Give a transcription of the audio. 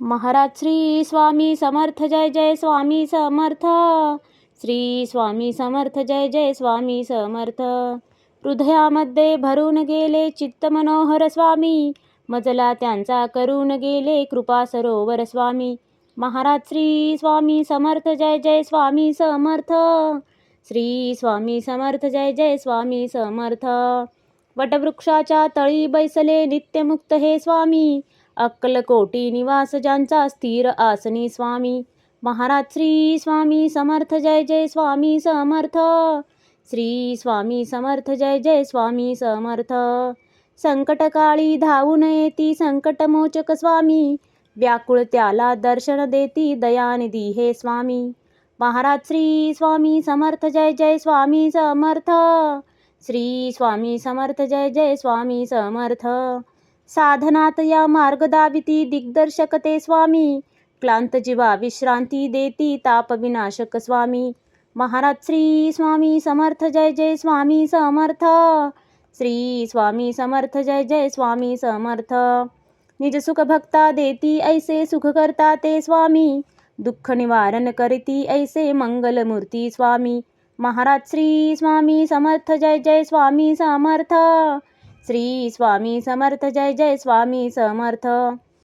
महाराज श्री स्वामी समर्थ, जय जय स्वामी समर्थ. श्री स्वामी समर्थ, जय जय स्वामी समर्थ. हृदयामध्ये भरून गेले चित्त मनोहर स्वामी, मजला त्यांचा करून गेले कृपा सरोवर स्वामी. महाराज श्री स्वामी समर्थ, जय जय स्वामी समर्थ. श्री स्वामी समर्थ, जय जय स्वामी समर्थ. वटवृक्षाच्या तळी बैसले नित्यमुक्त हे स्वामी, अक्कलकोटी निवास ज्यांचा स्थिर आसनी स्वामी. महाराज श्री स्वामी समर्थ, जय जय स्वामी समर्थ. श्री स्वामी समर्थ, जय जय स्वामी समर्थ. संकटकाळी धावून येती संकटमोचक स्वामी, व्याकुळ त्याला दर्शन देती दयानिधी हे स्वामी. महाराज श्री स्वामी समर्थ, जय जय स्वामी समर्थ. श्री स्वामी समर्थ, जय जय स्वामी समर्थ. साधनात या मार्ग दाविती दिग्दर्शक ते स्वामी, क्लांत जीवा विश्रांती देती ताप विनाशक स्वामी. महाराज श्री स्वामी समर्थ, जय जय स्वामी समर्थ. श्री स्वामी समर्थ, जय जय स्वामी समर्थ. निज सुख भक्ता देती ऐसे सुख करता ते स्वामी, दुःख निवारण करती ऐसे मंगलमूर्ती स्वामी. महाराज श्री स्वामी समर्थ, जय जय स्वामी समर्थ. श्री स्वामी समर्थ, जय जय स्वामी समर्थ.